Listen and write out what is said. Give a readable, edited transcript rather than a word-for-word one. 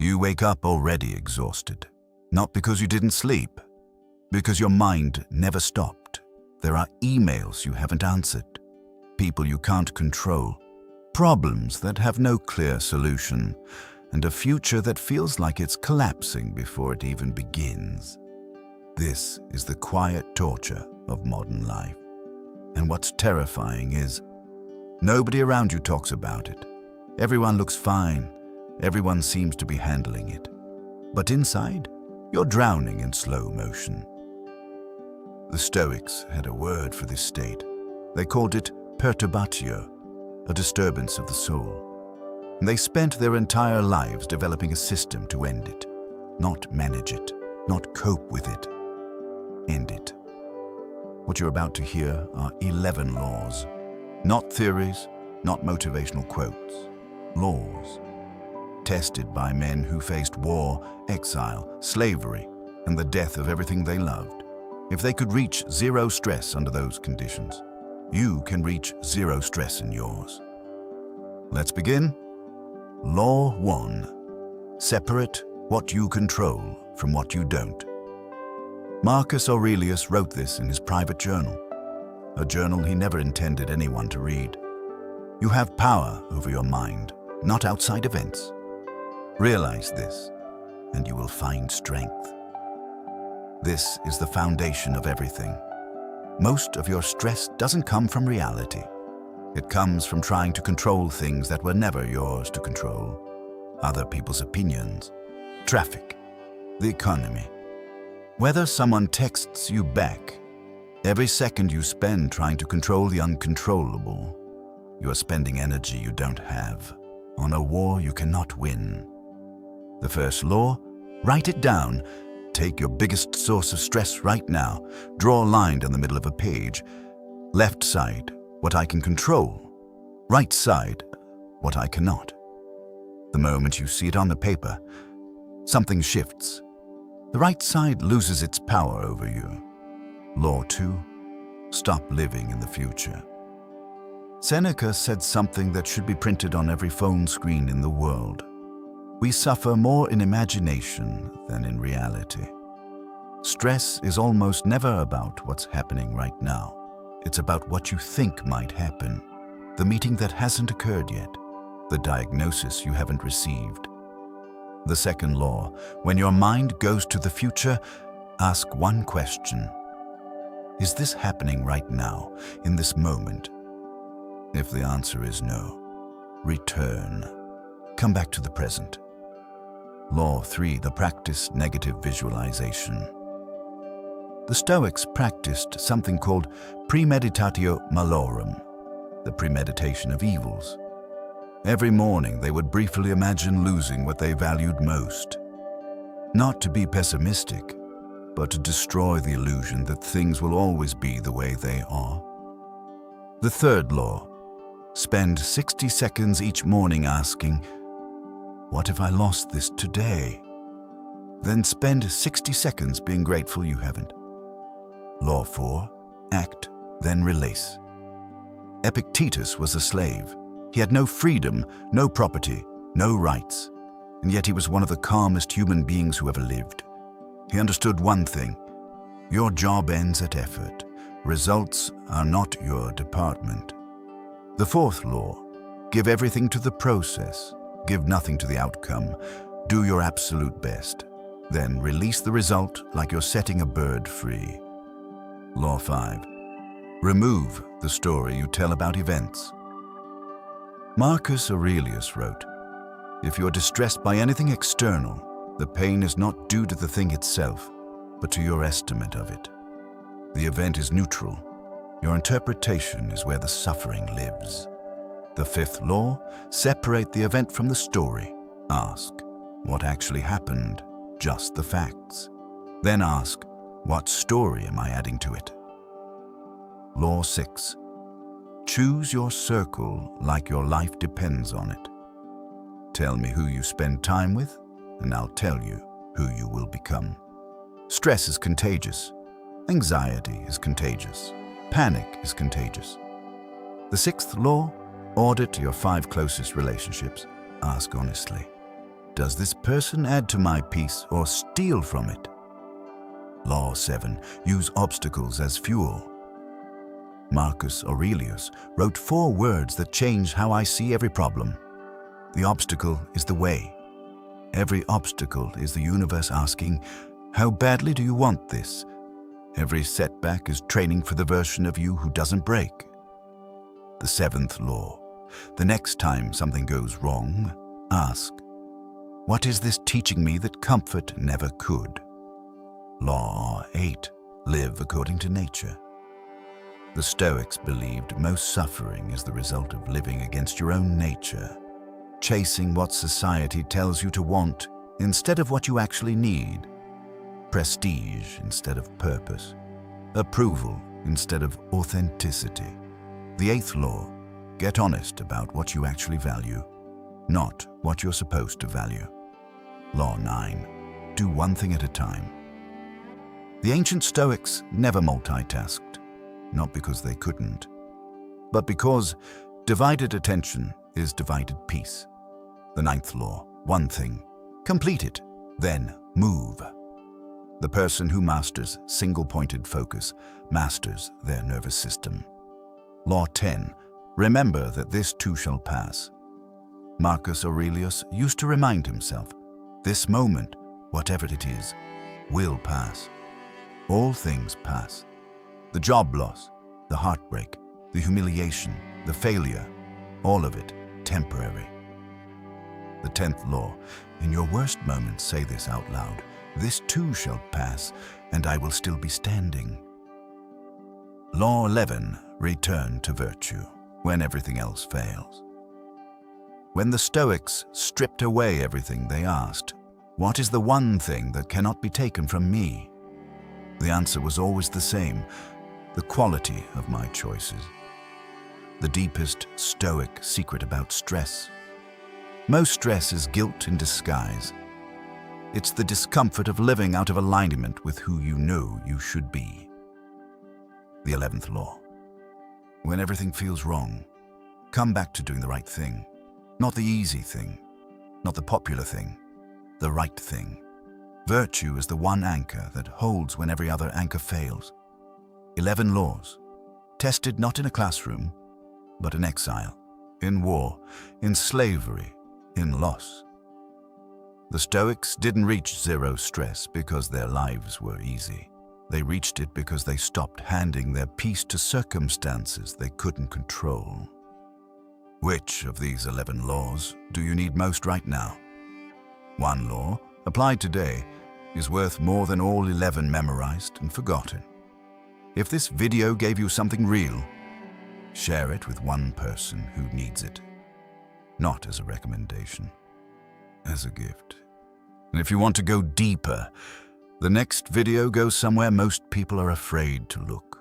You wake up already exhausted, not because you didn't sleep, because your mind never stopped. There are emails you haven't answered, people you can't control, problems that have no clear solution, and a future that feels like it's collapsing before it even begins. This is the quiet torture of modern life. And what's terrifying is, nobody around you talks about it. Everyone looks fine. Everyone seems to be handling it. But inside, you're drowning in slow motion. The Stoics had a word for this state. They called it perturbatio, a disturbance of the soul. And they spent their entire lives developing a system to end it, not manage it, not cope with it. End it. What you're about to hear are 11 laws. Not theories, not motivational quotes. Laws. Tested by men who faced war, exile, slavery, and the death of everything they loved. If they could reach zero stress under those conditions, you can reach zero stress in yours. Let's begin. Law 1. Separate what you control from what you don't. Marcus Aurelius wrote this in his private journal, a journal he never intended anyone to read. You have power over your mind, not outside events. Realize this, and you will find strength. This is the foundation of everything. Most of your stress doesn't come from reality. It comes from trying to control things that were never yours to control. Other people's opinions, traffic, the economy. Whether someone texts you back, every second you spend trying to control the uncontrollable, you are spending energy you don't have on a war you cannot win. The first law, write it down. Take your biggest source of stress right now. Draw a line down the middle of a page. Left side, what I can control. Right side, what I cannot. The moment you see it on the paper, something shifts. The right side loses its power over you. Law 2, stop living in the future. Seneca said something that should be printed on every phone screen in the world. We suffer more in imagination than in reality. Stress is almost never about what's happening right now. It's about what you think might happen, the meeting that hasn't occurred yet, the diagnosis you haven't received. The second law, when your mind goes to the future, ask one question. Is this happening right now, in this moment? If the answer is no, return. Come back to the present. Law 3, the practice negative visualization. The Stoics practiced something called premeditatio malorum, the premeditation of evils. Every morning they would briefly imagine losing what they valued most. Not to be pessimistic, but to destroy the illusion that things will always be the way they are. The third law, spend 60 seconds each morning asking, what if I lost this today? Then spend 60 seconds being grateful you haven't. Law 4, act, then release. Epictetus was a slave. He had no freedom, no property, no rights, and yet he was one of the calmest human beings who ever lived. He understood one thing: your job ends at effort. Results are not your department. The fourth law, give everything to the process, give nothing to the outcome. Do your absolute best, then release the result like you're setting a bird free. Law 5, remove the story you tell about events. Marcus Aurelius wrote, if you're distressed by anything external, the pain is not due to the thing itself, but to your estimate of it. The event is neutral. Your interpretation is where the suffering lives. The fifth law, separate the event from the story. Ask, what actually happened? Just the facts. Then ask, what story am I adding to it? Law 6, choose your circle like your life depends on it. Tell me who you spend time with, and I'll tell you who you will become. Stress is contagious. Anxiety is contagious. Panic is contagious. The sixth law, audit your 5 closest relationships. Ask honestly, Does this person add to my peace or steal from it? Law 7. Use obstacles as fuel. Marcus Aurelius wrote 4 words that change how I see every problem. The obstacle is the way. Every obstacle is the universe asking, how badly do you want this? Every setback is training for the version of you who doesn't break. The 7th law. The next time something goes wrong, ask, what is this teaching me that comfort never could? Law 8. Live according to nature. The Stoics believed most suffering is the result of living against your own nature, chasing what society tells you to want instead of what you actually need, prestige instead of purpose, approval instead of authenticity. The 8th law. Get honest about what you actually value, not what you're supposed to value. Law 9. Do one thing at a time. The ancient Stoics never multitasked, not because they couldn't, but because divided attention is divided peace. The 9th law. One thing. Complete it, then move. The person who masters single-pointed focus masters their nervous system. Law 10. Remember that this too shall pass. Marcus Aurelius used to remind himself, this moment, whatever it is, will pass. All things pass. The job loss, the heartbreak, the humiliation, the failure, all of it temporary. The 10th law. In your worst moments, say this out loud. This too shall pass, and I will still be standing. Law 11. Return to virtue when everything else fails. When the Stoics stripped away everything, they asked, what is the one thing that cannot be taken from me? The answer was always the same, the quality of my choices. The deepest Stoic secret about stress. Most stress is guilt in disguise. It's the discomfort of living out of alignment with who you know you should be. The 11th law. When everything feels wrong, come back to doing the right thing. Not the easy thing, not the popular thing, the right thing. Virtue is the one anchor that holds when every other anchor fails. 11 laws, tested not in a classroom, but in exile, in war, in slavery, in loss. The Stoics didn't reach zero stress because their lives were easy. They reached it because they stopped handing their peace to circumstances they couldn't control. Which of these 11 laws do you need most right now? One law, applied today, is worth more than all 11 memorized and forgotten. If this video gave you something real, share it with one person who needs it. Not as a recommendation, as a gift. And if you want to go deeper, the next video goes somewhere most people are afraid to look.